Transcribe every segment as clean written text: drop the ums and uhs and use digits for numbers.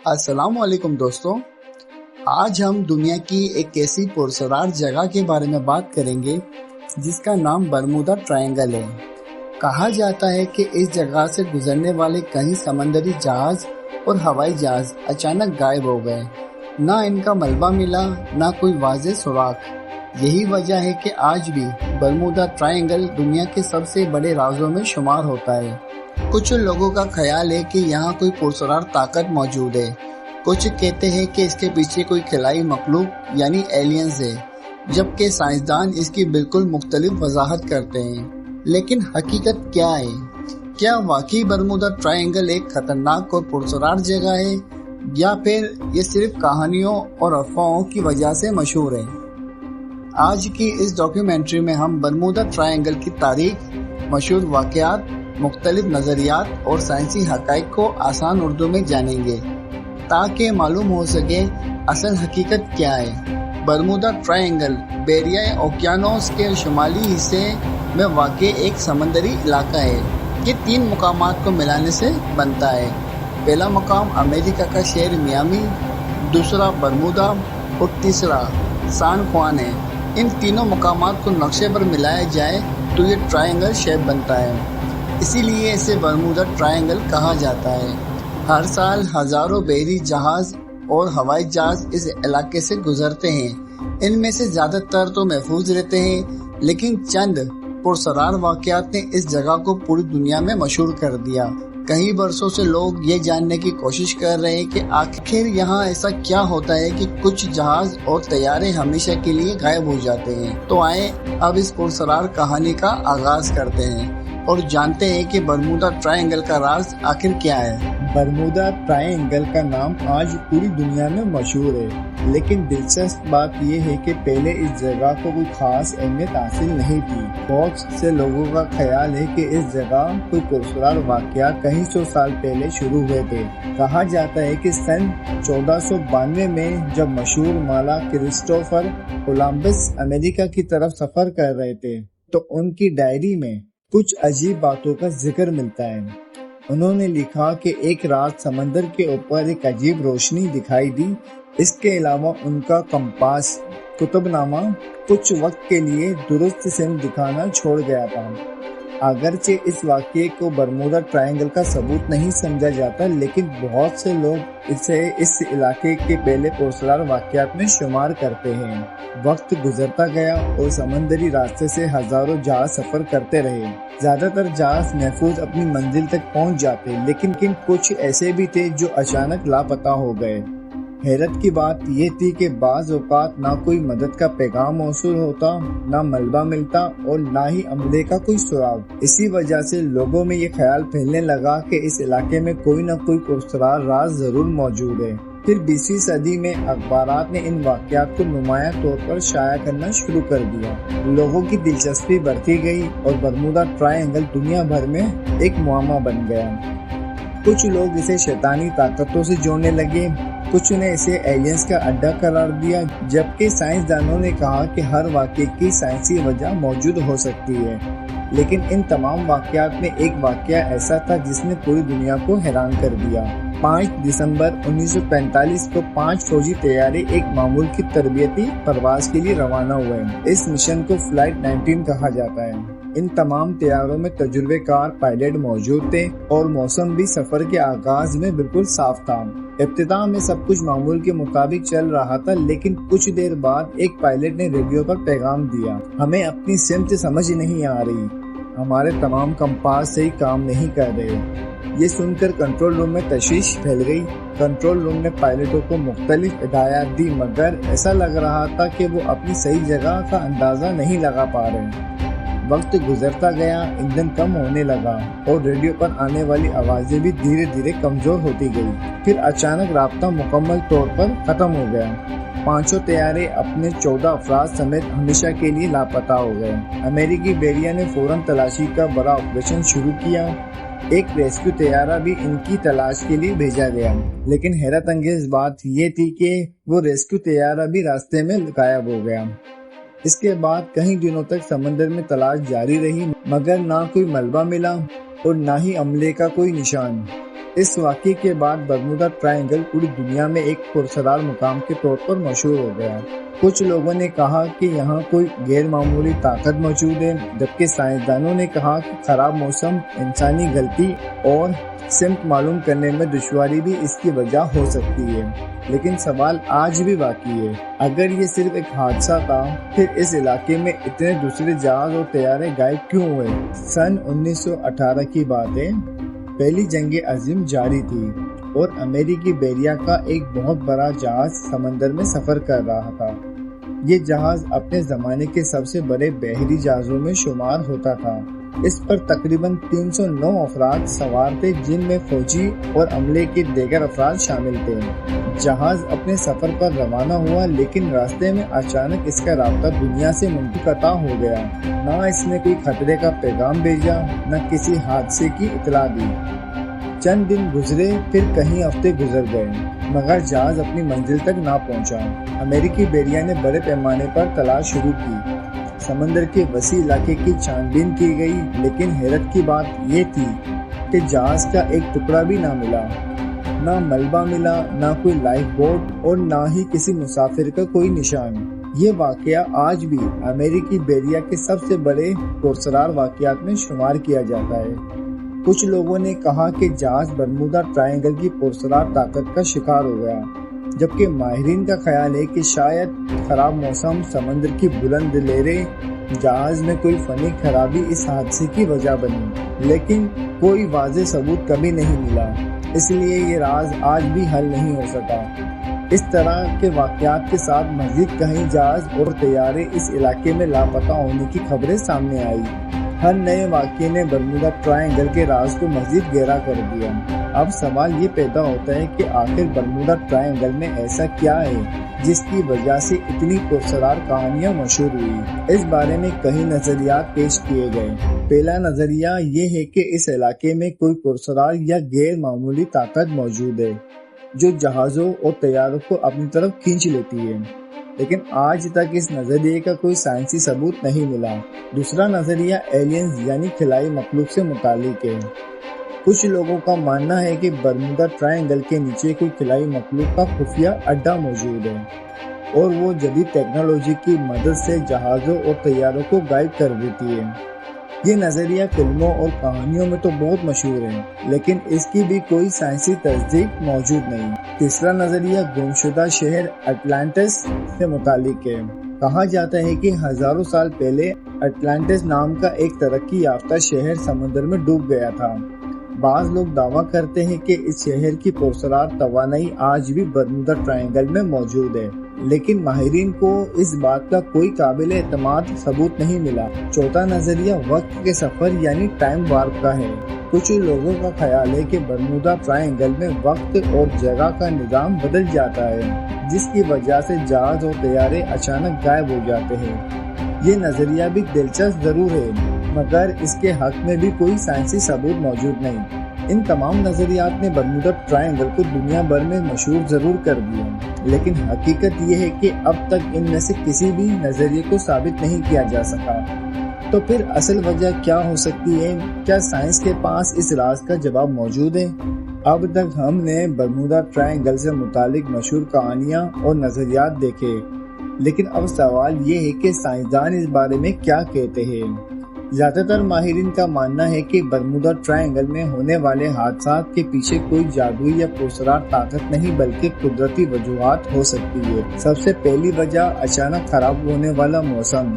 السلام علیکم دوستوں، آج ہم دنیا کی ایک ایسی پراسرار جگہ کے بارے میں بات کریں گے جس کا نام برمودا ٹرائنگل ہے۔ کہا جاتا ہے کہ اس جگہ سے گزرنے والے کئی سمندری جہاز اور ہوائی جہاز اچانک غائب ہو گئے، نہ ان کا ملبہ ملا نہ کوئی واضح سراغ۔ یہی وجہ ہے کہ آج بھی برمودا ٹرائنگل دنیا کے سب سے بڑے رازوں میں شمار ہوتا ہے۔ کچھ لوگوں کا خیال ہے کہ یہاں کوئی پراسرار طاقت موجود ہے، کچھ کہتے ہیں کہ اس کے پیچھے کوئی خلائی مخلوق یعنی ایلینز ہے، جبکہ سائنسدان اس کی بالکل مختلف وضاحت کرتے ہیں۔ لیکن حقیقت کیا ہے؟ کیا واقعی برمودا ٹرائنگل ایک خطرناک اور پراسرار جگہ ہے، یا پھر یہ صرف کہانیوں اور افواہوں کی وجہ سے مشہور ہے؟ آج کی اس ڈاکیومنٹری میں ہم برمودا ٹرائنگل کی تاریخ، مشہور واقعات، مختلف نظریات اور سائنسی حقائق کو آسان اردو میں جانیں گے تاکہ معلوم ہو سکے اصل حقیقت کیا ہے۔ برمودا ٹرائنگل بحیرہ اوقیانوس کے شمالی حصے میں واقع ایک سمندری علاقہ ہے۔ یہ 3 مقامات کو ملانے سے بنتا ہے۔ پہلا مقام امریکہ کا شہر میامی، دوسرا برمودا اور تیسرا سان خوان ہے۔ ان تینوں مقامات کو نقشے پر ملایا جائے تو یہ ٹرائنگل شیپ بنتا ہے، اسی لیے اسے برمودا ٹرائنگل کہا جاتا ہے۔ ہر سال ہزاروں بحری جہاز اور ہوائی جہاز اس علاقے سے گزرتے ہیں۔ ان میں سے زیادہ تر تو محفوظ رہتے ہیں، لیکن چند پراسرار واقعات نے اس جگہ کو پوری دنیا میں مشہور کر دیا۔ کئی برسوں سے لوگ یہ جاننے کی کوشش کر رہے ہیں کہ آخر یہاں ایسا کیا ہوتا ہے کہ کچھ جہاز اور طیارے ہمیشہ کے لیے غائب ہو جاتے ہیں۔ تو آئیں اب اس پراسرار کہانی کا آغاز کرتے ہیں اور جانتے ہیں کہ برمودا ٹرائنگل کا راز آخر کیا ہے۔ برمودا ٹرائنگل کا نام آج پوری دنیا میں مشہور ہے، لیکن دلچسپ بات یہ ہے کہ پہلے اس جگہ کو کوئی خاص اہمیت حاصل نہیں تھی۔ بہت سے لوگوں کا خیال ہے کہ اس جگہ کوئی پراسرار واقعہ کئی سو سال پہلے شروع ہوئے تھے۔ کہا جاتا ہے کہ سن 1492 میں جب مشہور مالا کرسٹوفر کولمبس امریکہ کی طرف سفر کر رہے تھے تو ان کی ڈائری میں کچھ عجیب باتوں کا ذکر ملتا ہے۔ انہوں نے لکھا کہ ایک رات سمندر کے اوپر ایک عجیب روشنی دکھائی دی۔ اس کے علاوہ ان کا کمپاس قطب نامہ کچھ وقت کے لیے درست سمت دکھانا چھوڑ گیا تھا۔ اگرچہ اس واقعے کو برمودا ٹرائنگل کا ثبوت نہیں سمجھا جاتا، لیکن بہت سے لوگ اسے اس علاقے کے پہلے پراسرار واقعات میں شمار کرتے ہیں۔ وقت گزرتا گیا اور سمندری راستے سے ہزاروں جہاز سفر کرتے رہے۔ زیادہ تر جہاز محفوظ اپنی منزل تک پہنچ جاتے، لیکن کچھ ایسے بھی تھے جو اچانک لاپتہ ہو گئے۔ حیرت کی بات یہ تھی کہ بعض اوقات نہ کوئی مدد کا پیغام موصول ہوتا، نہ ملبہ ملتا اور نہ ہی عملے کا کوئی سراغ۔ اسی وجہ سے لوگوں میں یہ خیال پھیلنے لگا کہ اس علاقے میں کوئی نہ کوئی پراسرار راز ضرور موجود ہے۔ پھر 20ویں صدی میں اخبارات نے ان واقعات کو نمایاں طور پر شائع کرنا شروع کر دیا۔ لوگوں کی دلچسپی بڑھتی گئی اور برمودا ٹرائنگل دنیا بھر میں ایک معمہ بن گیا۔ کچھ لوگ اسے شیطانی طاقتوں سے جوڑنے لگے، کچھ نے اسے ایلینز کا اڈا قرار دیا، جبکہ سائنسدانوں نے کہا کہ ہر واقعے کی سائنسی وجہ موجود ہو سکتی ہے۔ لیکن ان تمام واقعات میں ایک واقعہ ایسا تھا جس نے پوری دنیا کو حیران کر دیا۔ 5 دسمبر 1945 کو 5 فوجی طیارے ایک معمول کی تربیتی پرواز کے لیے روانہ ہوئے۔ اس مشن کو فلائٹ 19 کہا جاتا ہے۔ ان تمام طیاروں میں تجربے کار پائلٹ موجود تھے اور موسم بھی سفر کے آغاز میں بالکل صاف تھا۔ ابتدا میں سب کچھ معمول کے مطابق چل رہا تھا، لیکن کچھ دیر بعد ایک پائلٹ نے ریڈیو پر پیغام دیا، ہمیں اپنی سمت سمجھ نہیں آ رہی، ہمارے تمام کمپاس صحیح کام نہیں کر رہے۔ یہ سن کر کنٹرول روم میں تشویش پھیل گئی۔ کنٹرول روم نے پائلٹوں کو مختلف ہدایات دی، مگر ایسا لگ رہا تھا کہ وہ اپنی صحیح جگہ کا اندازہ نہیں لگا پا رہے۔ وقت گزرتا گیا، ایندھن کم ہونے لگا اور ریڈیو پر آنے والی آوازیں بھی دھیرے دھیرے کمزور ہوتی گئی۔ پھر اچانک رابطہ مکمل طور پر ختم ہو گیا۔ 5 طیارے اپنے 14 افراد سمیت ہمیشہ کے لیے لاپتہ ہو گئے۔ امریکی بحریہ نے فوراً تلاشی کا بڑا آپریشن شروع کیا۔ ایک ریسکیو طیارہ بھی ان کی تلاش کے لیے بھیجا گیا، لیکن حیرت انگیز بات یہ تھی کہ وہ ریسکیو طیارہ بھی راستے میں غائب ہو گیا۔ اس کے بعد کئی دنوں تک سمندر میں تلاش جاری رہی، مگر نہ کوئی ملبہ ملا اور نہ ہی عملے کا کوئی نشان۔ اس واقعے کے بعد برمودا ٹرائنگل پوری دنیا میں ایک پراسرار مقام کے طور پر مشہور ہو گیا۔ کچھ لوگوں نے کہا کہ یہاں کوئی غیر معمولی طاقت موجود ہے، جبکہ سائنسدانوں نے کہا کہ خراب موسم، انسانی غلطی اور سمت معلوم کرنے میں دشواری بھی اس کی وجہ ہو سکتی ہے۔ لیکن سوال آج بھی باقی ہے، اگر یہ صرف ایک حادثہ تھا، پھر اس علاقے میں اتنے دوسرے جہاز اور طیارے غائب کیوں ہوئے؟ سن 1918 کی بات ہے، پہلی جنگ عظیم جاری تھی اور امریکی بحریہ کا ایک بہت بڑا جہاز سمندر میں سفر کر رہا تھا۔ یہ جہاز اپنے زمانے کے سب سے بڑے بحری جہازوں میں شمار ہوتا تھا۔ اس پر تقریباً 309 افراد سوار تھے، جن میں فوجی اور عملے کے دیگر افراد شامل تھے۔ جہاز اپنے سفر پر روانہ ہوا، لیکن راستے میں اچانک اس کا رابطہ دنیا سے منقطع ہو گیا۔ نہ اس نے کوئی خطرے کا پیغام بھیجا، نہ کسی حادثے کی اطلاع دی۔ چند دن گزرے، پھر کئی ہفتے گزر گئے، مگر جہاز اپنی منزل تک نہ پہنچا۔ امریکی بحریہ نے بڑے پیمانے پر تلاش شروع کی۔ سمندر کے وسیع علاقے کی چھان بین کی گئی، لیکن حیرت کی بات یہ تھی کہ جہاز کا ایک ٹکڑا بھی نہ ملا۔ نہ ملبہ ملا، نہ کوئی لائف بوٹ اور نہ ہی کسی مسافر کا کوئی نشان۔ یہ واقعہ آج بھی امریکی بحریہ کے سب سے بڑے پراسرار واقعات میں شمار کیا جاتا ہے۔ کچھ لوگوں نے کہا کہ جہاز برمودا ٹرائنگل کی پراسرار طاقت کا شکار ہو گیا، جبکہ ماہرین کا خیال ہے کہ شاید خراب موسم، سمندر کی بلند لہریں، جہاز میں کوئی فنی خرابی اس حادثے کی وجہ بنی، لیکن کوئی واضح ثبوت کبھی نہیں ملا، اس لیے یہ راز آج بھی حل نہیں ہو سکا۔ اس طرح کے واقعات کے ساتھ مزید کئی جہاز اور طیارے اس علاقے میں لاپتہ ہونے کی خبریں سامنے آئی۔ ہر نئے واقعے نے برمودا ٹرائنگل کے راز کو مزید گہرا کر دیا۔ اب سوال یہ پیدا ہوتا ہے کہ آخر برمودا ٹرائنگل میں ایسا کیا ہے جس کی وجہ سے اتنی پراسرار کہانیاں مشہور ہوئی؟ اس بارے میں کئی نظریات پیش کیے گئے۔ پہلا نظریہ یہ ہے کہ اس علاقے میں کوئی پراسرار یا غیر معمولی طاقت موجود ہے جو جہازوں اور طیاروں کو اپنی طرف کھینچ لیتی ہے، لیکن آج تک اس نظریے کا کوئی سائنسی ثبوت نہیں ملا۔ دوسرا نظریہ ایلینز یعنی خلائی مخلوق سے متعلق ہے۔ کچھ لوگوں کا ماننا ہے کہ برمودا ٹرائنگل کے نیچے کوئی خلائی مخلوق کا خفیہ اڈا موجود ہے اور وہ جدید ٹیکنالوجی کی مدد سے جہازوں اور طیاروں کو غائب کر دیتی ہے۔ یہ نظریہ فلموں اور کہانیوں میں تو بہت مشہور ہے، لیکن اس کی بھی کوئی سائنسی تصدیق موجود نہیں۔ تیسرا نظریہ گمشدہ شہر اٹلانٹس سے متعلق ہے۔ کہا جاتا ہے کہ ہزاروں سال پہلے اٹلانٹس نام کا ایک ترقی یافتہ شہر سمندر میں ڈوب گیا تھا۔ بعض لوگ دعویٰ کرتے ہیں کہ اس شہر کی پراسرار توانائی آج بھی برمودا ٹرائنگل میں موجود ہے، لیکن ماہرین کو اس بات کا کوئی قابل اعتماد ثبوت نہیں ملا۔ چوتھا نظریہ وقت کے سفر یعنی ٹائم وارپ کا ہے۔ کچھ لوگوں کا خیال ہے کہ برمودا ٹرائنگل میں وقت اور جگہ کا نظام بدل جاتا ہے، جس کی وجہ سے جہاز اور طیارے اچانک غائب ہو جاتے ہیں۔ یہ نظریہ بھی دلچسپ ضرور ہے، مگر اس کے حق میں بھی کوئی سائنسی ثبوت موجود نہیں۔ ان تمام نظریات نے برمودا ٹرائنگل کو دنیا بھر میں مشہور ضرور کر دیا، لیکن حقیقت یہ ہے کہ اب تک ان میں سے کسی بھی نظریے کو ثابت نہیں کیا جا سکا۔ تو پھر اصل وجہ کیا ہو سکتی ہے؟ کیا سائنس کے پاس اس راز کا جواب موجود ہے؟ اب تک ہم نے برمودا ٹرائنگل سے متعلق مشہور کہانیاں اور نظریات دیکھے، لیکن اب سوال یہ ہے کہ سائنسدان اس بارے میں کیا کہتے ہیں۔ زیادہ تر ماہرین کا ماننا ہے کہ برمودا ٹرائنگل میں ہونے والے حادثات کے پیچھے کوئی جادوئی یا پراسرار طاقت نہیں بلکہ قدرتی وجوہات ہو سکتی ہے۔ سب سے پہلی وجہ اچانک خراب ہونے والا موسم۔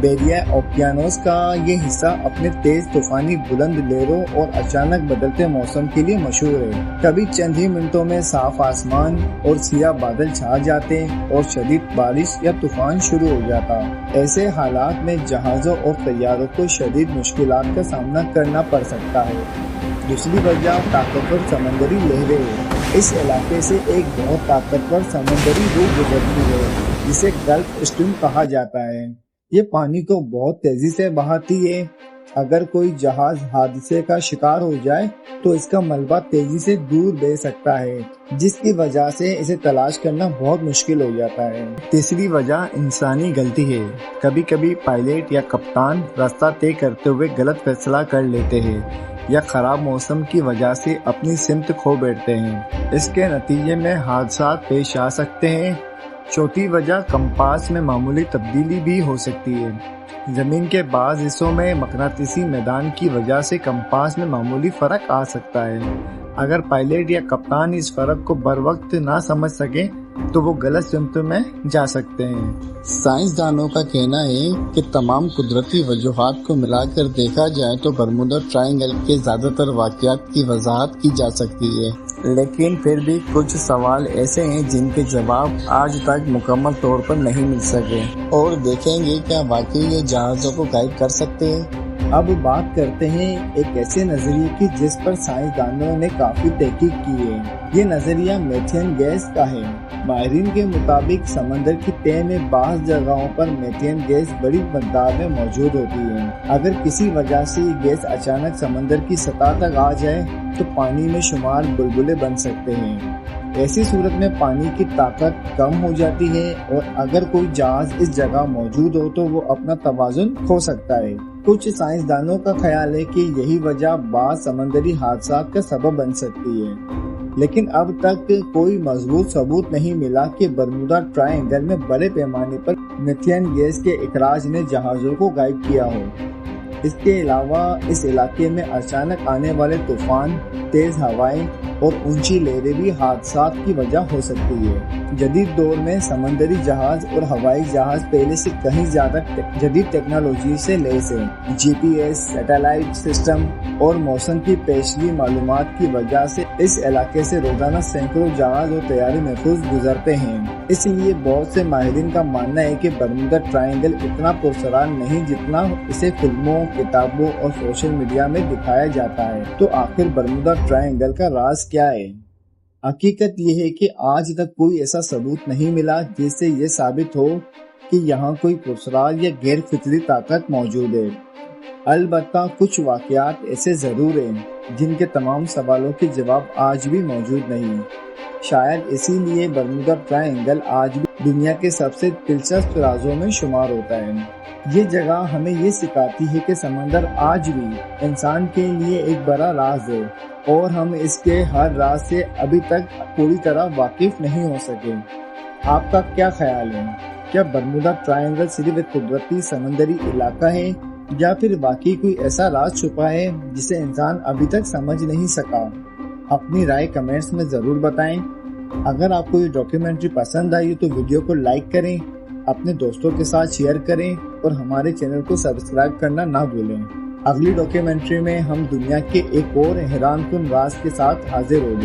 بحیرہ اوقیانوس کا یہ حصہ اپنے تیز طوفانی بلند لہروں اور اچانک بدلتے موسم کے لیے مشہور ہے۔ کبھی چند ہی منٹوں میں صاف آسمان اور سیاہ بادل چھا جاتے اور شدید بارش یا طوفان شروع ہو جاتا۔ ایسے حالات میں جہازوں اور طیاروں کو شدید مشکلات کا سامنا کرنا پڑ سکتا ہے۔ دوسری وجہ طاقتور سمندری لہریں ہے۔ اس علاقے سے ایک بہت طاقتور سمندری روح گزرتی ہے جسے گلف اسٹریم کہا جاتا ہے۔ یہ پانی کو بہت تیزی سے بہاتی ہے اگر کوئی جہاز حادثے کا شکار ہو جائے تو اس کا ملبہ تیزی سے دور بہ سکتا ہے، جس کی وجہ سے اسے تلاش کرنا بہت مشکل ہو جاتا ہے۔ تیسری وجہ انسانی غلطی ہے۔ کبھی کبھی پائلٹ یا کپتان راستہ طے کرتے ہوئے غلط فیصلہ کر لیتے ہیں یا خراب موسم کی وجہ سے اپنی سمت کھو بیٹھتے ہیں۔ اس کے نتیجے میں حادثات پیش آ سکتے ہیں۔ چوتھی وجہ کمپاس میں معمولی تبدیلی بھی ہو سکتی ہے۔ زمین کے بعض حصوں میں مقناطیسی میدان کی وجہ سے کمپاس میں معمولی فرق آ سکتا ہے۔ اگر پائلٹ یا کپتان اس فرق کو بر وقت نہ سمجھ سکیں تو وہ غلط سمت میں جا سکتے ہیں۔ سائنسدانوں کا کہنا ہے کہ تمام قدرتی وجوہات کو ملا کر دیکھا جائے تو برمودا ٹرائنگل کے زیادہ تر واقعات کی وضاحت کی جا سکتی ہے، لیکن پھر بھی کچھ سوال ایسے ہیں جن کے جواب آج تک مکمل طور پر نہیں مل سکے، اور دیکھیں گے کیا واقعی یہ جہازوں کو گائیڈ کر سکتے ہیں۔ اب بات کرتے ہیں ایک ایسے نظریے کی جس پر سائنسدانوں نے کافی تحقیق کی ہے۔ یہ نظریہ میتھین گیس کا ہے۔ ماہرین کے مطابق سمندر کی تہہ میں بعض جگہوں پر میتھین گیس بڑی مقدار میں موجود ہوتی ہے۔ اگر کسی وجہ سے یہ گیس اچانک سمندر کی سطح تک آ جائے تو پانی میں شمار بلبلے بن سکتے ہیں۔ ایسی صورت میں پانی کی طاقت کم ہو جاتی ہے اور اگر کوئی جہاز اس جگہ موجود ہو تو وہ اپنا توازن کھو سکتا ہے۔ کچھ سائنسدانوں کا خیال ہے کہ یہی وجہ بعض سمندری حادثات کا سبب بن سکتی ہے، لیکن اب تک کوئی مضبوط ثبوت نہیں ملا کہ برمودا ٹرائنگل میں بڑے پیمانے پر میتھین گیس کے اخراج نے جہازوں کو غائب کیا ہو۔ اس کے علاوہ اس علاقے میں اچانک آنے والے طوفان، تیز ہوائیں اور اونچی لہریں بھی حادثات کی وجہ ہو سکتی ہے۔ جدید دور میں سمندری جہاز اور ہوائی جہاز پہلے سے کہیں زیادہ جدید ٹیکنالوجی سے لیس ہیں۔ جی پی ایس، سیٹلائٹ سسٹم اور موسم کی پیشگی معلومات کی وجہ سے اس علاقے سے روزانہ سینکڑوں جہاز اور طیارے محفوظ گزرتے ہیں۔ اس لیے بہت سے ماہرین کا ماننا ہے کہ برمودا ٹرائنگل اتنا پرسرار نہیں جتنا اسے فلموں، کتابوں اور سوشل میڈیا میں دکھایا جاتا ہے۔ تو آخر برمودا ٹرائنگل کا راز کیا ہے؟ حقیقت یہ ہے کہ آج تک کوئی ایسا ثبوت نہیں ملا جس سے یہ ثابت ہو کہ یہاں کوئی پرسرار یا غیر فطری طاقت موجود ہے۔ البتہ کچھ واقعات ایسے ضرور ہیں جن کے تمام سوالوں کے جواب آج بھی موجود نہیں۔ شاید اسی لیے برمودا ٹرائنگل آج بھی دنیا کے سب سے دلچسپ رازوں میں شمار ہوتا ہے۔ یہ جگہ ہمیں یہ سکھاتی ہے کہ سمندر آج بھی انسان کے لیے ایک بڑا راز ہے اور ہم اس کے ہر راز سے ابھی تک پوری طرح واقف نہیں ہو سکے۔ آپ کا کیا خیال ہے؟ کیا برمودا ٹرائنگل صرف ایک قدرتی سمندری علاقہ ہے یا پھر واقعی کوئی ایسا راز چھپا ہے جسے انسان ابھی تک سمجھ نہیں سکا؟ اپنی رائے کمنٹس میں ضرور بتائیں۔ اگر آپ کو یہ ڈاکیومنٹری پسند آئی تو ویڈیو کو لائک کریں، اپنے دوستوں کے ساتھ شیئر کریں اور ہمارے چینل کو سبسکرائب کرنا نہ بھولیں۔ اگلی ڈاکیومنٹری میں ہم دنیا کے ایک اور حیران کن راز کے ساتھ حاضر ہوں گے۔